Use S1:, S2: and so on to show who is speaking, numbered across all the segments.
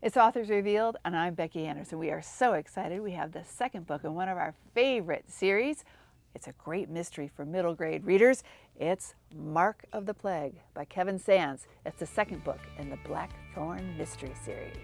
S1: It's Authors Revealed, and I'm Becky Anderson. We are so excited. We have the second book in one of our favorite series. It's a great mystery for middle grade readers. It's Mark of the Plague by Kevin Sands. It's the second book in the Blackthorn mystery series.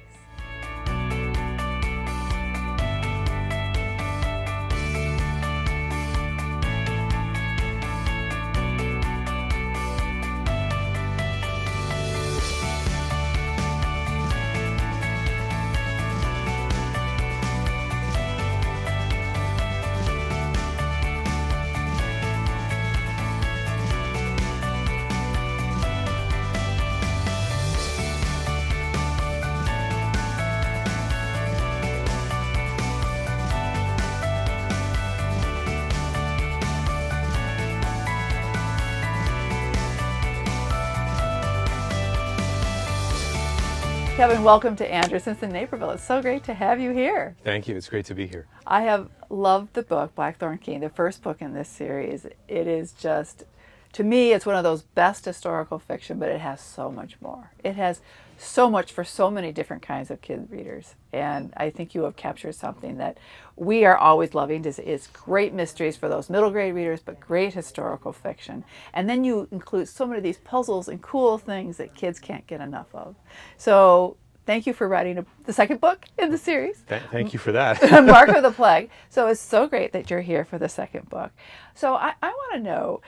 S1: Kevin, welcome to Anderson's in Naperville. It's so great to have you here.
S2: Thank you. It's great to be here.
S1: I have loved the book, Blackthorn King, the first book in this series. It is just, to me, it's one of those best historical fiction, but it has so much more. It has so much for so many different kinds of kid readers. And I think you have captured something that we are always loving. It's great mysteries for those middle grade readers, but great historical fiction. And then you include so many of these puzzles and cool things that kids can't get enough of. So thank you for writing the second book in the series.
S2: Thank you for that.
S1: Mark of the Plague. So it's so great that you're here for the second book. So I want to know,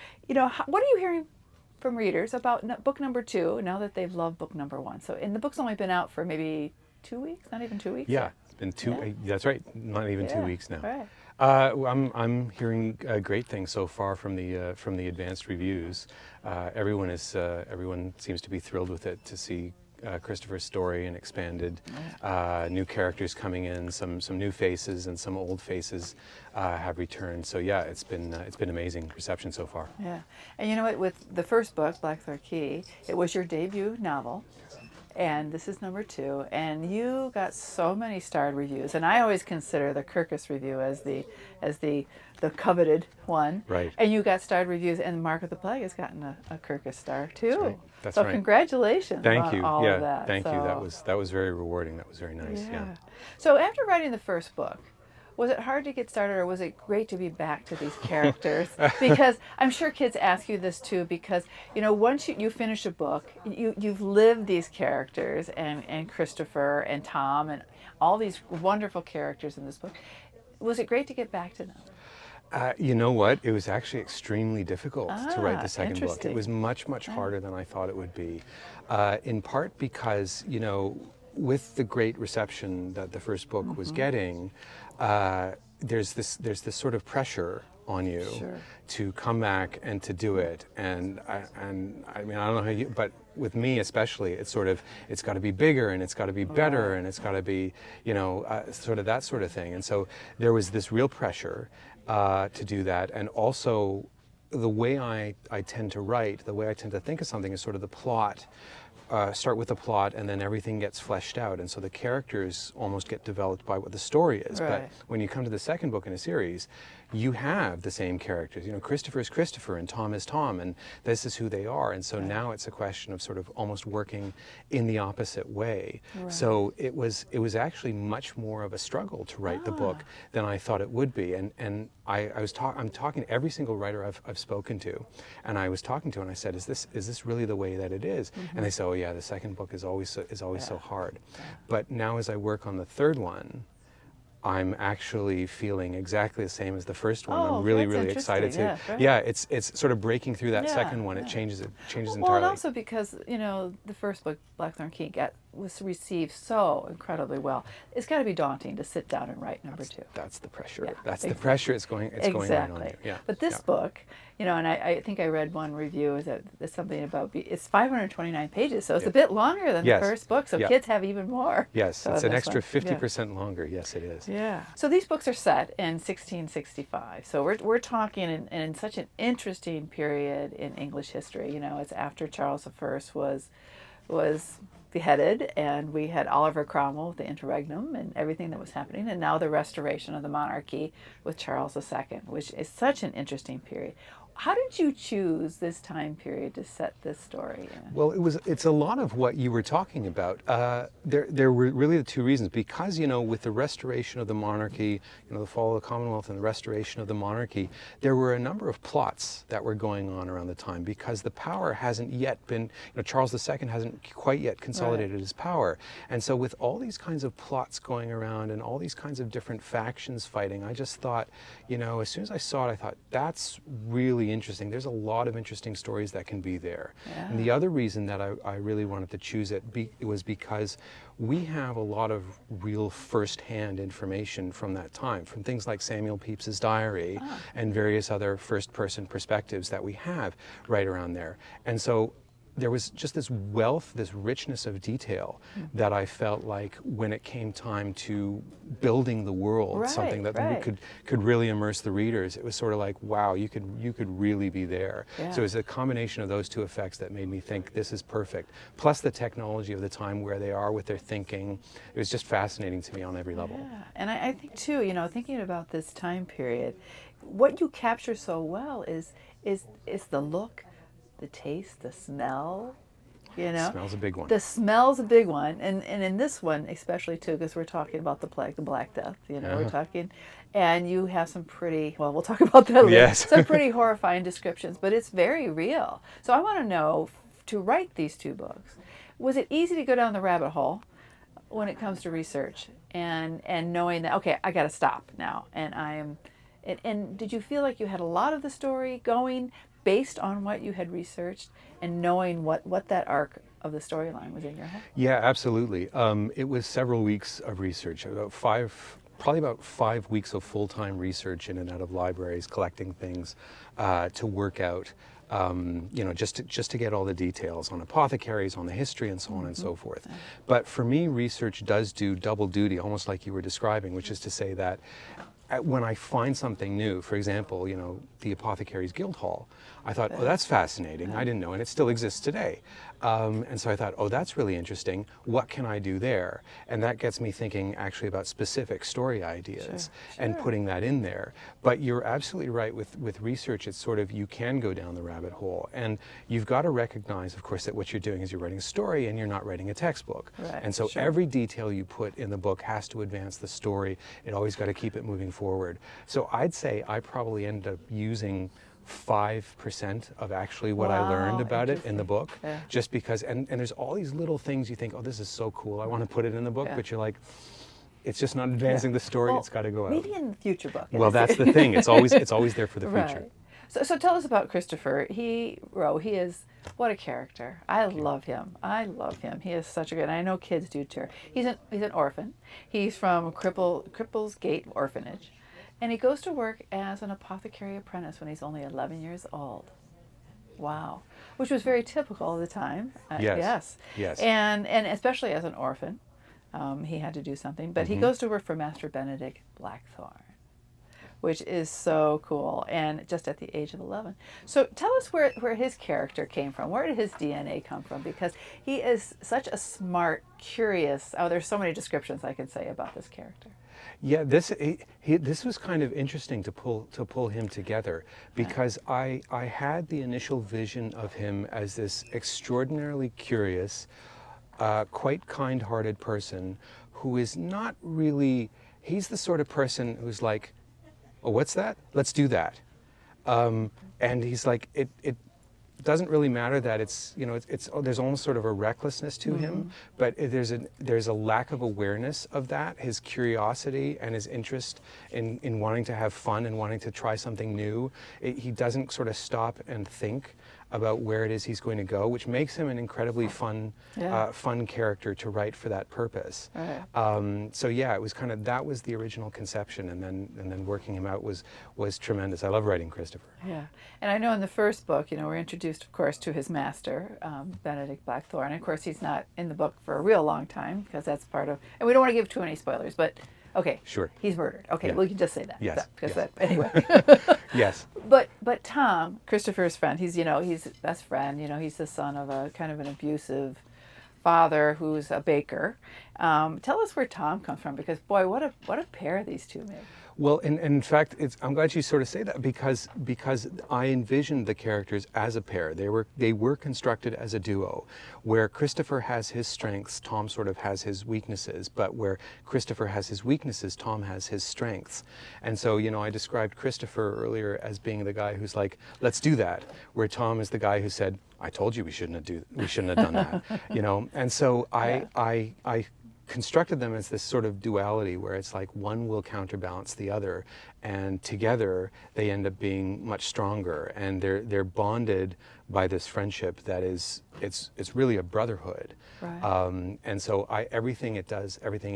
S1: what are you hearing from readers about book number 2 now that they've loved book number 1? So, and the book's only been out for maybe 2 weeks, not even 2 weeks.
S2: Yeah, it's been two.
S1: Yeah.
S2: That's right. Not even 2 weeks now.
S1: Right.
S2: I'm hearing great things so far from the advanced reviews. Everyone seems to be thrilled with it, to see Christopher's story and expanded, new characters coming in, some new faces, and some old faces have returned. So yeah, it's been amazing reception so far.
S1: Yeah, and you know what? With the first book, Blackthorn Key, it was your debut novel, and this is number 2, and you got so many starred reviews. And I always consider the Kirkus review as the coveted one.
S2: Right.
S1: And you got starred reviews, and Mark of the Plague has gotten a Kirkus star too.
S2: That's right. That's
S1: so
S2: right.
S1: Congratulations
S2: Thank
S1: on
S2: you.
S1: all
S2: Yeah,
S1: of that.
S2: thank you. That was very rewarding. That was very nice. Yeah.
S1: So after writing the first book, was it hard to get started, or was it great to be back to these characters? Because I'm sure kids ask you this too, because once you finish a book, you've lived these characters, and Christopher and Tom and all these wonderful characters in this book. Was it great to get back to them?
S2: You know what? It was actually extremely difficult to write the second book. It was much harder than I thought it would be, in part because, with the great reception that the first book was getting, there's this sort of pressure on you to come back and to do it. And I mean, I don't know how you, but with me especially, it's got to be bigger, and it's got to be better, and it's got to be, sort of that sort of thing. And so there was this real pressure to do that. And also the way I tend to write, the way I tend to think of something is sort of the plot. Start with the plot, and then everything gets fleshed out, and so the characters almost get developed by what the story is.
S1: Right.
S2: But when you come to the second book in a series, you have the same characters. Christopher is Christopher, and Tom is Tom, and this is who they are. And so now it's a question of sort of almost working in the opposite way.
S1: Right.
S2: So it was actually much more of a struggle to write the book than I thought it would be. And I'm talking to every single writer I've spoken to, and I was talking to, and I said, is this really the way that it is? And they said, oh yeah, the second book is always so hard. But now as I work on the third one, I'm actually feeling exactly the same as the first one. I'm really excited to. Yeah, it's sort of breaking through that second one. It changes entirely.
S1: Well, and also because the first book, Blackthorn King, was received so incredibly well. It's got to be daunting to sit down and write number 2.
S2: That's the pressure.
S1: Yeah,
S2: that's the pressure. It's going right on you. Yeah.
S1: But this book, and I think I read one review is that there's something about it's 529 pages, so it's a bit longer than the first book. So kids have even more.
S2: Yes,
S1: so
S2: it's an extra 50% longer. Yes, it is.
S1: Yeah. So these books are set in 1665. So we're talking in such an interesting period in English history. It's after Charles I was beheaded, and we had Oliver Cromwell with the interregnum and everything that was happening, and now the restoration of the monarchy with Charles II, which is such an interesting period. how did you choose this time period to set this story in?
S2: Well, it's a lot of what you were talking about. There were really the two reasons. Because, with the restoration of the monarchy, the fall of the Commonwealth and the restoration of the monarchy, there were a number of plots that were going on around the time, because the power hasn't yet been, Charles II hasn't quite yet consolidated his power. And so with all these kinds of plots going around and all these kinds of different factions fighting, I just thought, as soon as I saw it, I thought, that's really interesting. There's a lot of interesting stories that can be there.
S1: Yeah.
S2: And the other reason that I really wanted to choose it was because we have a lot of real first-hand information from that time, from things like Samuel Pepys's diary and various other first-person perspectives that we have right around there. And so there was just this wealth, this richness of detail that I felt like when it came time to building the world, something that could really immerse the readers, it was sort of like, wow, you could really be there. Yeah. So it was a combination of those two effects that made me think this is perfect. Plus the technology of the time, where they are with their thinking, it was just fascinating to me on every level.
S1: Yeah. And I think too, thinking about this time period, what you capture so well is the look, the taste, the smell,
S2: Smell's a big one.
S1: The smell's a big one. And in this one, especially too, because we're talking about the plague, the Black Death, we're talking, and you have some pretty, well, we'll talk about that later.
S2: Yes.
S1: Some pretty horrifying descriptions, but it's very real. So I want to know, to write these two books, was it easy to go down the rabbit hole when it comes to research and knowing that, okay, I got to stop now, and did you feel like you had a lot of the story going based on what you had researched and knowing what that arc of the storyline was in your head?
S2: Yeah, absolutely. It was several weeks of research, probably about 5 weeks of full-time research in and out of libraries, collecting things to work out, just to get all the details on apothecaries, on the history, and so on and so forth. But for me, research does do double duty, almost like you were describing, which is to say that when I find something new, for example, the Apothecary's Guild Hall, I thought, oh, that's fascinating. I didn't know, and it still exists today. And so I thought, oh, that's really interesting. What can I do there? And that gets me thinking actually about specific story ideas and putting that in there. But you're absolutely right with research. It's sort of, you can go down the rabbit hole. And you've got to recognize, of course, that what you're doing is you're writing a story and you're not writing a textbook.
S1: Right.
S2: And so every detail you put in the book has to advance the story. It always got to keep it moving forward. So I'd say I probably ended up using 5% of actually what I learned about it in the book, just because, and there's all these little things you think, oh, this is so cool, I want to put it in the book, but you're like, it's just not advancing the story, well, it's got to go out.
S1: Maybe in the future book.
S2: Well, that's the thing, it's always there for the future.
S1: So tell us about Christopher. He is, what a character. I love him. He is such a good, and I know kids do too. He's an orphan. He's from Cripples Gate Orphanage. And he goes to work as an apothecary apprentice when he's only 11 years old. Wow. Which was very typical of the time.
S2: Yes.
S1: And especially as an orphan, he had to do something. But he goes to work for Master Benedict Blackthorn, which is so cool, and just at the age of 11. So tell us where his character came from. Where did his DNA come from? Because he is such a smart, curious, there's so many descriptions I can say about this character.
S2: Yeah, this was kind of interesting to pull him together, because I had the initial vision of him as this extraordinarily curious, quite kind-hearted person who is not really, he's the sort of person who's like, oh, what's that? Let's do that. And he's like, it doesn't really matter that there's almost sort of a recklessness to him, but there's a lack of awareness of that, his curiosity and his interest in wanting to have fun and wanting to try something new. He doesn't sort of stop and think about where it is he's going to go, which makes him an incredibly fun character to write for that purpose. Right. So yeah, it was kind of, that was the original conception, and then working him out was tremendous. I love writing Christopher.
S1: Yeah, and I know in the first book, we're introduced, of course, to his master, Benedict Blackthorn. And of course, he's not in the book for a real long time, because that's part of, and we don't want to give too many spoilers, but okay,
S2: sure,
S1: he's murdered. Okay, well, you can just say that.
S2: Yes.
S1: Anyway.
S2: Yes.
S1: But Tom, Christopher's friend, he's his best friend. He's the son of a kind of an abusive father who's a baker, Tell us where Tom comes from, because boy, what a pair these two make.
S2: Well, and in fact, I'm glad you sort of say that, because I envisioned the characters as a pair. They were constructed as a duo, where Christopher has his strengths, Tom sort of has his weaknesses, but where Christopher has his weaknesses, Tom has his strengths. And so, I described Christopher earlier as being the guy who's like, let's do that, where Tom is the guy who said, I told you we shouldn't have done that, And so I constructed them as this sort of duality where it's like one will counterbalance the other, and together they end up being much stronger, and they're bonded by this friendship that is it's really a brotherhood.
S1: Right.
S2: And so everything it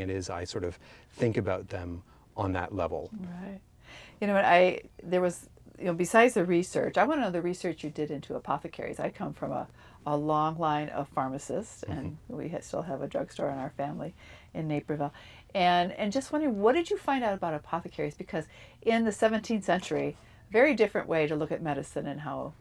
S2: is, I sort of think about them on that level.
S1: Right. There was, besides the research, I want to know the research you did into apothecaries. I come from a long line of pharmacists, and we still have a drugstore in our family in Naperville. And just wondering, what did you find out about apothecaries? Because in the 17th century, very different way to look at medicine and how,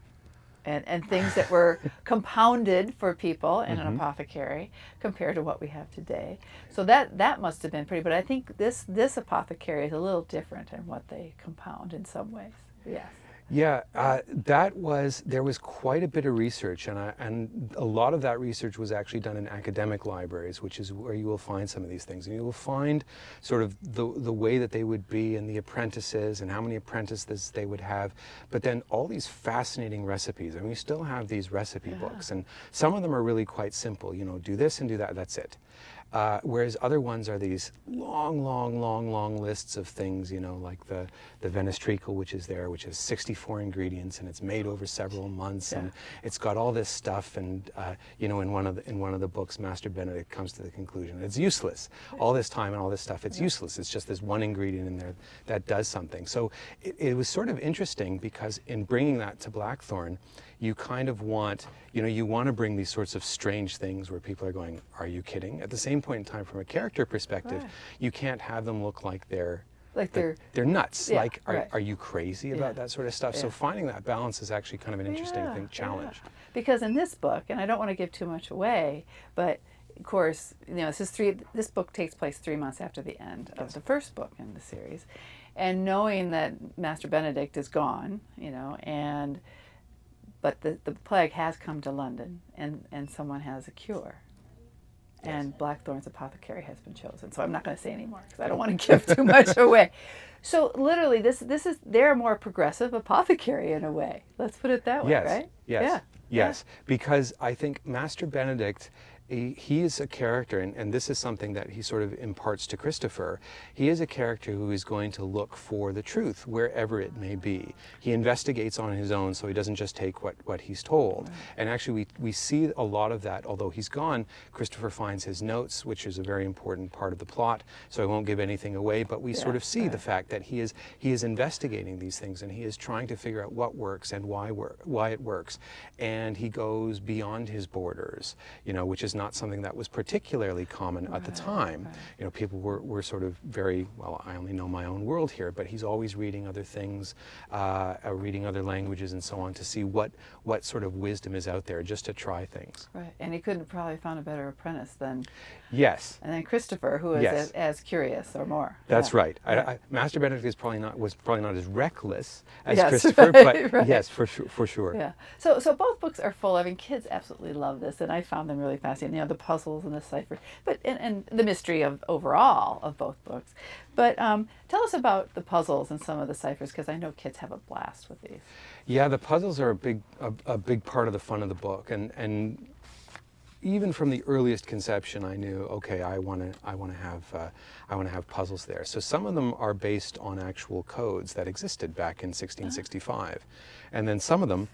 S1: and things that were compounded for people in an apothecary compared to what we have today. So that must have been pretty, but I think this apothecary is a little different in what they compound in some ways. Yes.
S2: Yeah, there was quite a bit of research, and a lot of that research was actually done in academic libraries, which is where you will find some of these things. And you will find sort of the way that they would be, and the apprentices, and how many apprentices they would have, but then all these fascinating recipes. I mean, we still have these recipe books, and some of them are really quite simple, do this and do that, that's it. Whereas other ones are these long lists of things, like the Venice treacle, which is 64 ingredients, and it's made over several months, and it's got all this stuff, and in one of the books, Master Benedict comes to the conclusion it's useless. All this time and all this stuff, it's useless. It's just this one ingredient in there that does something. So it was sort of interesting, because in bringing that to Blackthorn, you kind of want, you want to bring these sorts of strange things where people are going, are you kidding? At the same point in time, from a character perspective, you can't have them look like they're nuts.
S1: Yeah,
S2: like, are you crazy about that sort of stuff? So finding that balance is actually kind of an interesting challenge.
S1: Yeah. Because in this book, and I don't want to give too much away, but of course, this book takes place 3 months after the end of the first book in the series. And knowing that Master Benedict is gone, but the plague has come to London, and someone has a cure. And Blackthorn's apothecary has been chosen. So I'm not going to say any more, because I don't want to give too much away. So literally, they're a more progressive apothecary in a way. Let's put it that way, right?
S2: Yes. Because I think Master Benedict, he is a character, and this is something that he sort of imparts to Christopher. He is a character who is going to look for the truth wherever it may be. He investigates on his own, so he doesn't just take what he's told. Right. And actually we see a lot of that. Although he's gone, Christopher finds his notes, which is a very important part of the plot, so I won't give anything away, but we sort of see the fact that he is investigating these things, and he is trying to figure out what works and why it works. And he goes beyond his borders, which is not something that was particularly common at the time. Right. People were sort of very, well, I only know my own world here, but he's always reading other things, reading other languages and so on, to see what sort of wisdom is out there, just to try things.
S1: Right, and he couldn't probably found a better apprentice than and then Christopher, who is as curious or more.
S2: That's right. Master Benedict was probably not as reckless as Christopher, but yes, for sure.
S1: Yeah. So both books are full. I mean, kids absolutely love this, and I found them really fascinating. The puzzles and the ciphers, but and the mystery of overall of both books. But tell us about the puzzles and some of the ciphers, because I know kids have a blast with these.
S2: Yeah, the puzzles are a big part of the fun of the book, and even from the earliest conception, I knew, okay, I want to have puzzles there. So some of them are based on actual codes that existed back in 1665, and then some of them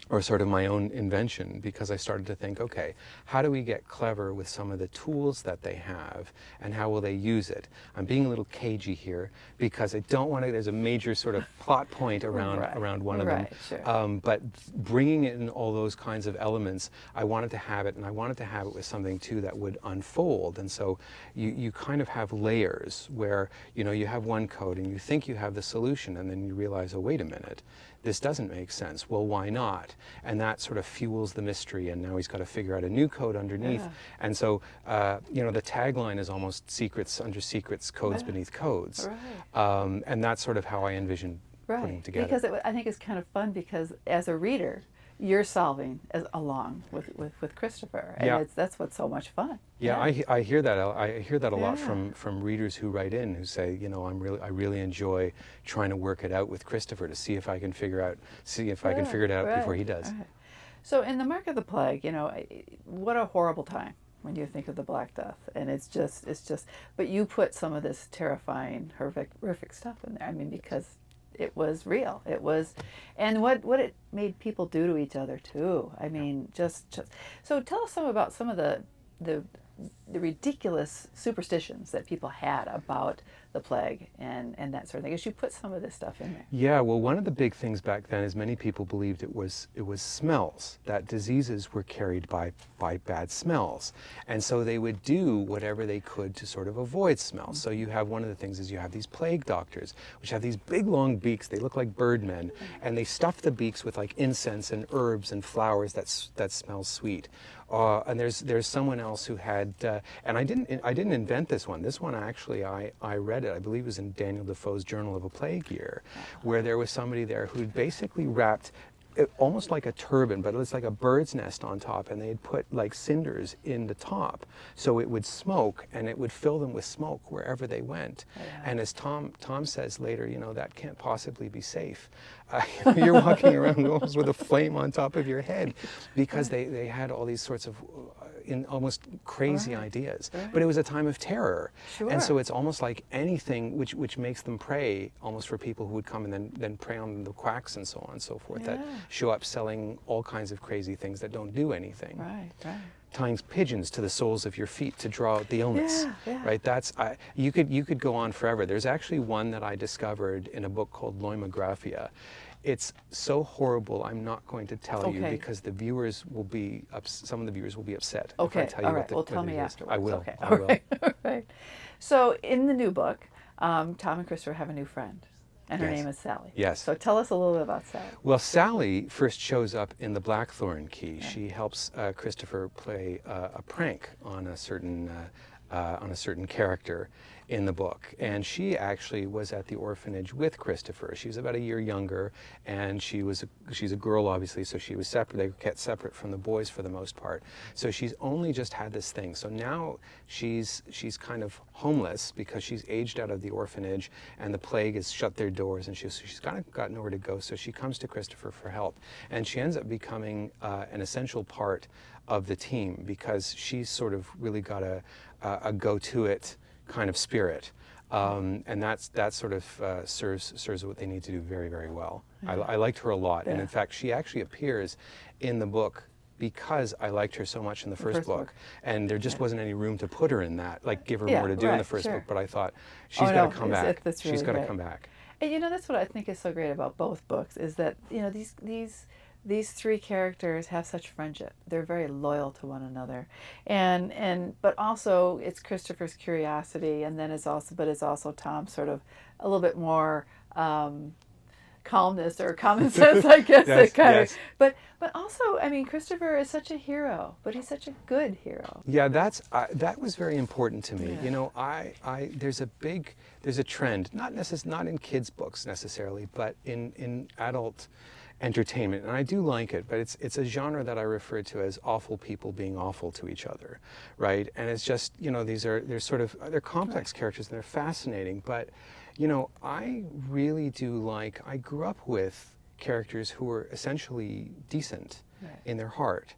S2: are sort of my own invention, because I started to think, okay, how do we get clever with some of the tools that they have, and how will they use it? I'm being a little cagey here, because I don't want to, there's a major sort of plot point around one of them.
S1: Sure.
S2: But bringing in all those kinds of elements, I wanted to have it, and I wanted to have it with something too that would unfold. And so you kind of have layers where, you have one code and you think you have the solution, and then you realize, oh, wait a minute, this doesn't make sense. Well, why not? And that sort of fuels the mystery, and now he's got to figure out a new code underneath. And so, the tagline is almost secrets under secrets, codes beneath codes. And that's sort of how I envision putting together.
S1: Because I think it's kind of fun because as a reader, you're solving along with Christopher, and that's what's so much fun.
S2: I hear that. I hear that a lot from readers who write in who say, I really enjoy trying to work it out with Christopher to see if I can figure it out before he does.
S1: So in The Mark of the Plague, what a horrible time when you think of the Black Death, and it's just. But you put some of this terrifying, horrific stuff in there. I mean, because it was real. It was, and what it made people do to each other too. I mean, just. So tell us about some of the ridiculous superstitions that people had about the plague and that sort of thing. Because you put some of this stuff in there.
S2: Yeah, well, one of the big things back then is many people believed it was smells, that diseases were carried by bad smells. And so they would do whatever they could to sort of avoid smells. So you have one of the things is you have these plague doctors, which have these big long beaks. They look like birdmen, and they stuff the beaks with like incense and herbs and flowers that smell sweet. And there's someone else who had, and I didn't invent this one. This one actually I read it. I believe it was in Daniel Defoe's Journal of a Plague Year, where there was somebody there who'd basically wrapped almost like a turban, but it was like a bird's nest on top, and they had put like cinders in the top so it would smoke, and it would fill them with smoke wherever they went. And as Tom says later, that can't possibly be safe. You're walking around almost with a flame on top of your head, because they had all these sorts of almost crazy ideas. But it was a time of terror. And so it's almost like anything which makes them prey almost for people who would come and then prey on the quacks and so on and so forth that show up selling all kinds of crazy things that don't do anything. Tying pigeons to the soles of your feet to draw out the illness. Right? That's you could go on forever. There's actually one that I discovered in a book called Loimographia. It's so horrible, I'm not going to tell you, because the viewers will be some of the viewers will be upset if I tell you what
S1: well, tell me afterwards.
S2: I will.
S1: Okay.
S2: I will.
S1: All right. So in the new book, Tom and Christopher have a new friend, and her name is Sally.
S2: Yes.
S1: So tell us a little bit about Sally.
S2: Well, Sally first shows up in the Blackthorn key. She helps Christopher play a prank on a certain character in the book, and she actually was at the orphanage with Christopher. She was about a year younger, and she's a girl, obviously, so she was separate. They were kept separate from the boys for the most part. So she's only just had this thing. So now she's kind of homeless because she's aged out of the orphanage, and the plague has shut their doors, and she's kind of got nowhere to go. So she comes to Christopher for help, and she ends up becoming an essential part of the team because she's sort of really got a go-to-it kind of spirit, and that sort of serves what they need to do very, very well. I liked her a lot, and in fact, she actually appears in the book because I liked her so much in the first book, and there just wasn't any room to put her in that, like give her more to do in the first book. But I thought she's got to come back. She's got to come back.
S1: And that's what I think is so great about both books is that these three characters have such friendship. They're very loyal to one another, but also it's Christopher's curiosity, and then it's also Tom's sort of a little bit more calmness or common sense, I guess. But also, I mean, Christopher is such a hero, but he's such a good hero.
S2: Yeah, that was very important to me. There's a trend, not in kids' books necessarily, but in adult entertainment, and I do like it, but it's a genre that I refer to as awful people being awful to each other, right? And it's just, they're complex characters and they're fascinating, but I really do I grew up with characters who were essentially decent in their heart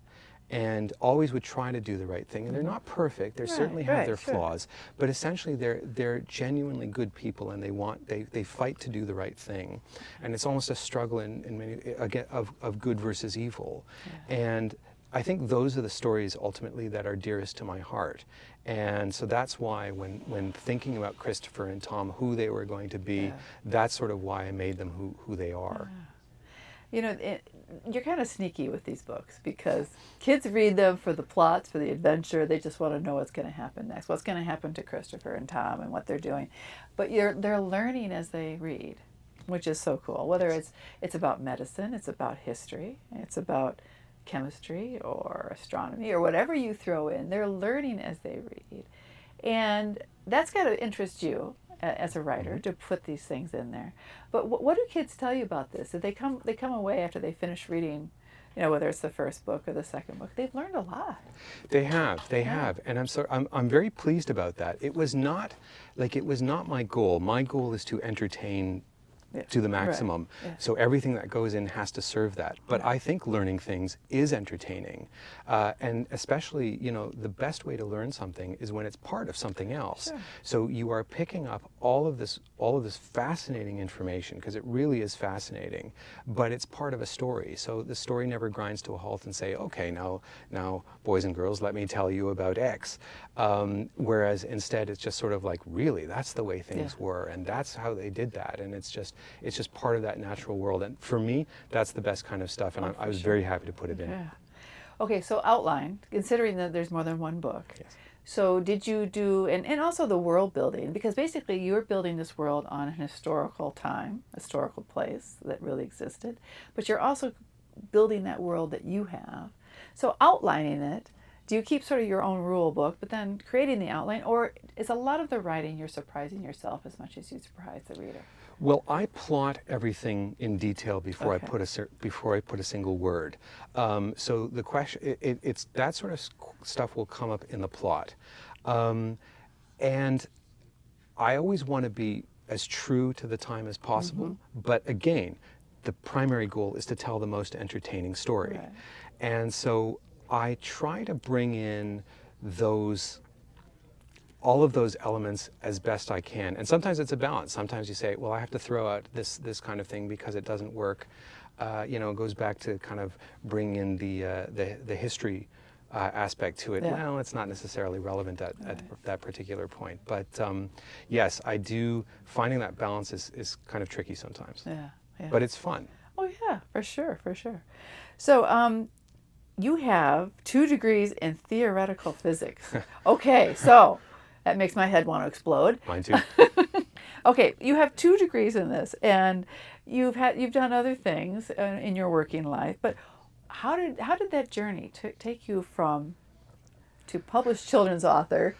S2: and always would try to do the right thing. And they're not perfect. They certainly have their flaws, but essentially they're genuinely good people, and they fight to do the right thing. And it's almost a struggle in many again of good versus evil. And I think those are the stories ultimately that are dearest to my heart. And so that's why when thinking about Christopher and Tom, who they were going to be, that's sort of why I made them who they are.
S1: You're kind of sneaky with these books because kids read them for the plots, for the adventure. They just want to know what's going to happen next, what's going to happen to Christopher and Tom and what they're doing. But they're learning as they read. which is so cool. Whether it's about medicine, it's about history, it's about chemistry or astronomy or whatever you throw in, they're learning as they read. And that's got to interest you as a writer to put these things in there. But what do kids tell you about this? If they come away after they finish reading, whether it's the first book or the second book, they've learned a lot.
S2: They have, and I'm very pleased about that. It was not my goal. My goal is to entertain to the maximum.
S1: Right. Yeah.
S2: So everything that goes in has to serve that. But I think learning things is entertaining. And especially, the best way to learn something is when it's part of something else.
S1: Sure.
S2: So you are picking up all of this fascinating information, because it really is fascinating, but it's part of a story. So the story never grinds to a halt and say, okay, now boys and girls, let me tell you about X. Whereas instead it's just sort of like, really, that's the way things were, and that's how they did that. And it's just part of that natural world. And for me, that's the best kind of stuff. And I was very happy to put it in.
S1: Yeah. Okay, so outline, considering that there's more than one book.
S2: Yes.
S1: So did you do, and also the world building, because basically you're building this world on an historical place that really existed, but you're also building that world that you have. So outlining it, do you keep sort of your own rule book, but then creating the outline, or is a lot of the writing you're surprising yourself as much as you surprise the reader?
S2: Well, I plot everything in detail before I put a single word. So the question, it's that sort of stuff will come up in the plot, and I always want to be as true to the time as possible. But again, the primary goal is to tell the most entertaining story, and so I try to bring in all of those elements as best I can. And sometimes it's a balance. Sometimes you say, well, I have to throw out this kind of thing because it doesn't work. It goes back to kind of bring in the history aspect to it. Well, it's not necessarily relevant at that particular point. But yes, I do. Finding that balance is kind of tricky sometimes. Yeah. But it's fun.
S1: Oh yeah, for sure. So you have 2 degrees in theoretical physics. Okay, so that makes my head want to explode.
S2: Mine too.
S1: Okay, you have 2 degrees in this, and you've done other things in your working life. But how did that journey take you to published children's author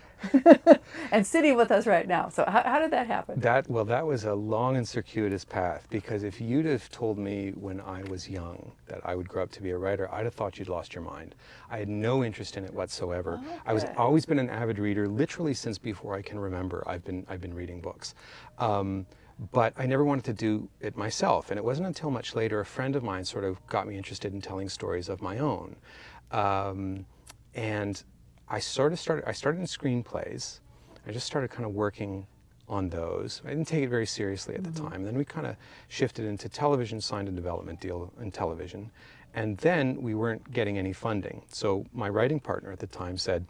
S1: and sitting with us right now? So how did that happen?
S2: That was a long and circuitous path, because if you'd have told me when I was young that I would grow up to be a writer, I'd have thought you'd lost your mind. I had no interest in it whatsoever.
S1: Okay.
S2: I was always been an avid reader, literally since before I can remember. I've been reading books. But I never wanted to do it myself. And it wasn't until much later a friend of mine sort of got me interested in telling stories of my own. And I started in screenplays. I just started kind of working on those. I didn't take it very seriously at the time. Then we kind of shifted into television, signed a development deal in television. And then we weren't getting any funding. So my writing partner at the time said,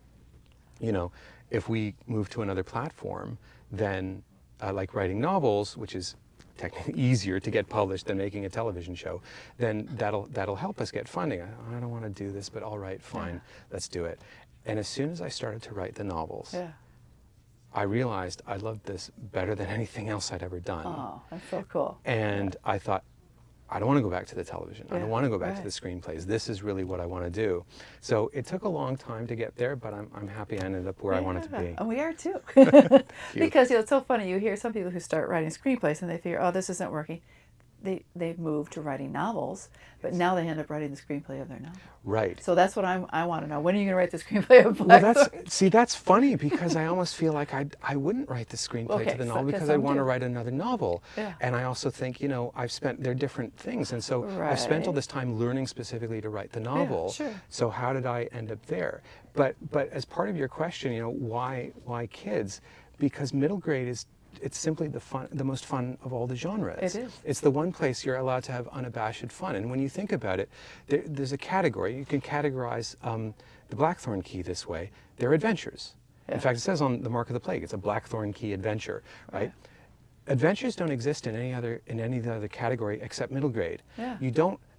S2: if we move to another platform, then like writing novels, which is technically easier to get published than making a television show, then that'll help us get funding. I don't want to do this, but all right, fine, let's do it. And as soon as I started to write the novels, I realized I loved this better than anything else I'd ever done.
S1: Oh, that's so cool.
S2: And I thought, I don't want to go back to the television. I don't want to go back to the screenplays. This is really what I want to do. So it took a long time to get there, but I'm happy I ended up where I wanted to be.
S1: And we are too. Because it's so funny. You hear some people who start writing screenplays and they figure, oh, this isn't working. They've moved to writing novels, but now they end up writing the screenplay of their novel.
S2: Right.
S1: So that's what I want to know. When are you going to write the screenplay of Blackthorn?
S2: That's funny, because I almost feel like I wouldn't write the screenplay to the novel because I want to write another novel. Yeah. And I also think, they're different things. And so I've spent all this time learning specifically to write the novel. Yeah, sure. So how did I end up there? But as part of your question, why kids? Because middle grade it's simply the most fun of all the genres.
S1: It is.
S2: It's the one place you're allowed to have unabashed fun. And when you think about it, there's a category. You can categorize the Blackthorn key this way. They're adventures. Yeah. In fact, it says on the mark of the plague, it's a Blackthorn key adventure, right? Adventures don't exist in any other category except middle grade. Yeah.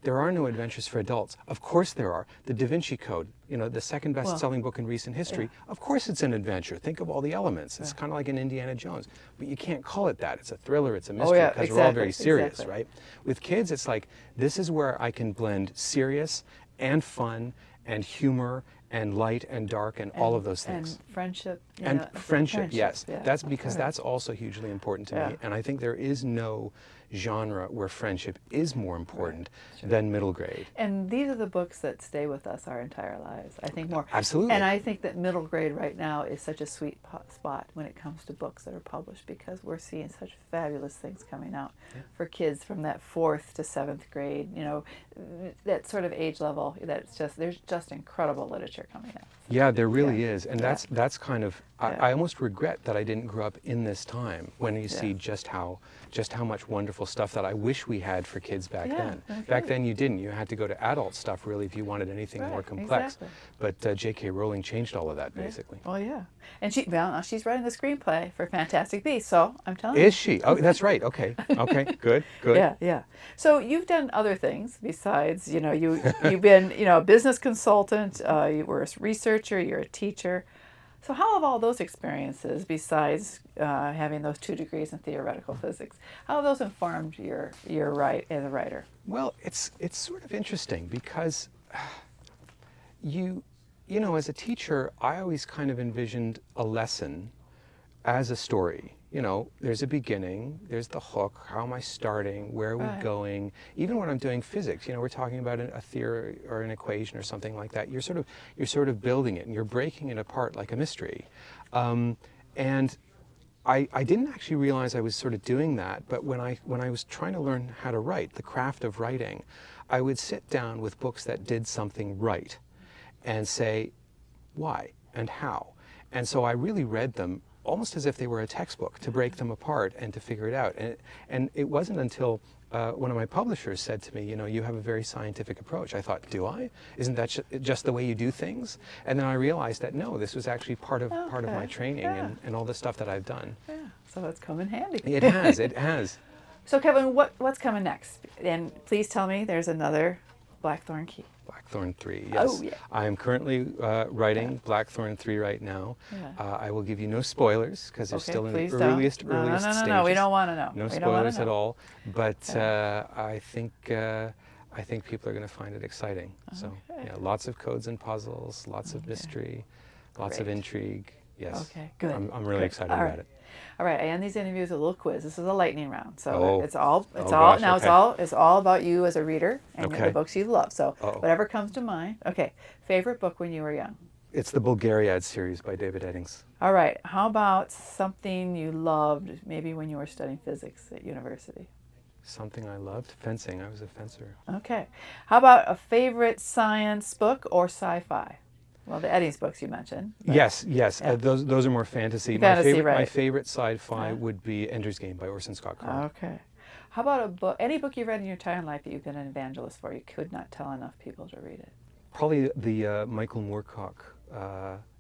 S2: there are no adventures for adults. Of course there are. The Da Vinci Code, you know, the second best-selling book in recent history, of course it's an adventure. Think of all the elements. It's kind of like an Indiana Jones. But you can't call it that. It's a thriller, it's a mystery, because we're all very serious, right? With kids, it's like, this is where I can blend serious and fun and humor and light and dark and all of those things.
S1: And friendship.
S2: And friendship, yes. Yeah. That's because that's also hugely important to me. And I think there is no genre where friendship is more important than middle grade.
S1: And these are the books that stay with us our entire lives, I think more.
S2: Absolutely.
S1: And I think that middle grade right now is such a sweet spot when it comes to books that are published, because we're seeing such fabulous things coming out for kids from that 4th to 7th grade, you know, that sort of age level. That's just, there's just incredible literature coming out.
S2: Yeah, there really is. And that's kind of, I almost regret that I didn't grow up in this time, when you see just how much wonderful stuff that I wish we had for kids back then. Back then you didn't. You had to go to adult stuff really if you wanted anything more complex. But J.K. Rowling changed all of that basically.
S1: Oh yeah. And she's writing the screenplay for Fantastic Beasts, so I'm telling you.
S2: Is she? Oh, that's right. Okay. Okay. Good. Good.
S1: Yeah. So you've done other things besides, you know, you've been, you know, a business consultant, you were a researcher, you're a teacher. So how have all those experiences, besides having those 2 degrees in theoretical physics, how have those informed your right as a writer?
S2: Well, it's sort of interesting because you know, as a teacher, I always kind of envisioned a lesson as a story. You know, there's a beginning, there's the hook, how am I starting, where are we going? Even when I'm doing physics, you know, we're talking about a theory or an equation or something like that. You're sort of building it and you're breaking it apart like a mystery. And I didn't actually realize I was sort of doing that, but when I was trying to learn how to write, the craft of writing, I would sit down with books that did something right and say, why and how? And so I really read them almost as if they were a textbook, to break them apart and to figure it out. And it wasn't until one of my publishers said to me, you know, you have a very scientific approach. I thought, do I? Isn't that just the way you do things? And then I realized that no, this was actually part of my training and all the stuff that I've done.
S1: Yeah, so it's come in handy.
S2: It has, it has.
S1: So Kevin, what's coming next? And please tell me there's another Blackthorn Key.
S2: Blackthorn 3, yes.
S1: Oh, yeah.
S2: I am currently writing Blackthorn 3 right now. I will give you no spoilers because they're still in the earliest stages.
S1: No, we don't want to know.
S2: No spoilers at all. But I think people are going to find it exciting. So, yeah, lots of codes and puzzles, lots of mystery, lots of intrigue. Yes. Okay, good. I'm really excited about it.
S1: All right, I end these interviews with a little quiz. This is a lightning round, so it's all about you as a reader and the books you love. So whatever comes to mind. Okay, favorite book when you were young?
S2: It's the Bulgariad series by David Eddings.
S1: All right, how about something you loved maybe when you were studying physics at university?
S2: Something I loved? Fencing. I was a fencer.
S1: Okay, how about a favorite science book or sci-fi? Well, the Eddings books you mentioned.
S2: Yes. Yeah. Those are more fantasy. My favorite sci-fi would be Ender's Game by Orson Scott Card.
S1: Okay. How about a book, any book you've read in your entire life that you've been an evangelist for? You could not tell enough people to read it.
S2: Probably the Michael Moorcock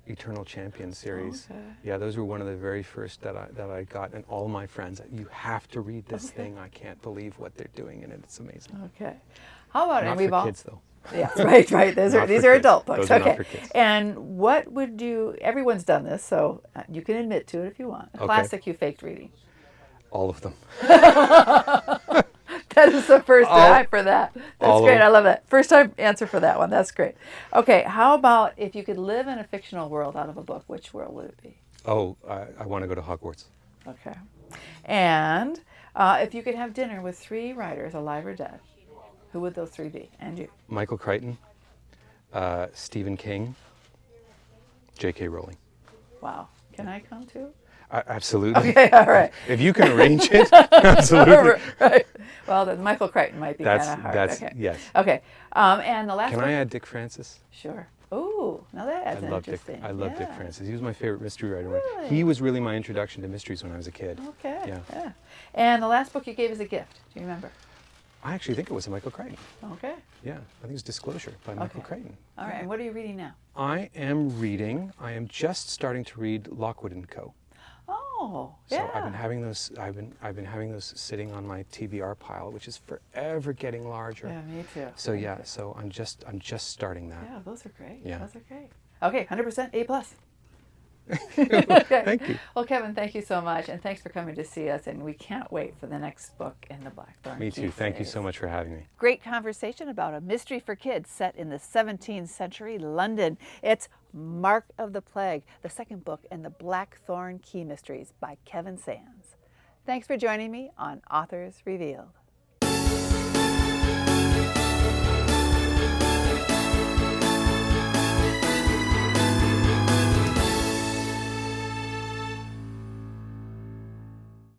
S2: Eternal Champion series. Okay. Yeah, those were one of the very first that I got, and all my friends, you have to read this thing. I can't believe what they're doing in it. It's amazing.
S1: Okay. How about
S2: Not for kids, though.
S1: Yes, right. These are adult books.
S2: Those are not for kids.
S1: And what would you, everyone's done this, so you can admit to it if you want. A classic you faked reading.
S2: All of them.
S1: That is the first time for that. That's great. I love that. First time answer for that one. That's great. Okay, how about if you could live in a fictional world out of a book, which world would it be?
S2: Oh, I want to go to Hogwarts.
S1: Okay. And if you could have dinner with 3 writers, alive or dead, who would those 3 be? And you?
S2: Michael Crichton, Stephen King, J.K. Rowling.
S1: Wow. Can I come too?
S2: Absolutely.
S1: Okay, all right.
S2: If you can arrange it, absolutely.
S1: Right. Well, then Michael Crichton might be kind of hard.
S2: Yes.
S1: Okay. And the last
S2: Can
S1: one?
S2: I add Dick Francis?
S1: Sure. Ooh, now that's interesting.
S2: I love Dick Francis. He was my favorite mystery writer.
S1: Really?
S2: He was really my introduction to mysteries when I was a kid.
S1: Okay. Yeah. And the last book you gave as a gift, do you remember?
S2: I actually think it was a Michael Crichton.
S1: Okay.
S2: Yeah, I think it was Disclosure by Michael Crichton.
S1: All right, and what are you reading now?
S2: I am just starting to read Lockwood & Co.
S1: Oh, Oh,
S2: So
S1: yeah.
S2: I've been having those. I've been having those sitting on my TBR pile, which is forever getting larger.
S1: Yeah, me too.
S2: So yeah, so I'm just starting that.
S1: Yeah, those are great.
S2: Yeah.
S1: Those are great. Okay, 100% A plus.
S2: Thank you.
S1: Well, Kevin, thank you so much, and thanks for coming to see us. And we can't wait for the next book in the Blackthorn.
S2: Me too. Thank you so much for having me.
S1: Great conversation about a mystery for kids set in the 17th century London. It's Mark of the Plague, the second book in the Blackthorn Key Mysteries by Kevin Sands. Thanks for joining me on Authors Revealed.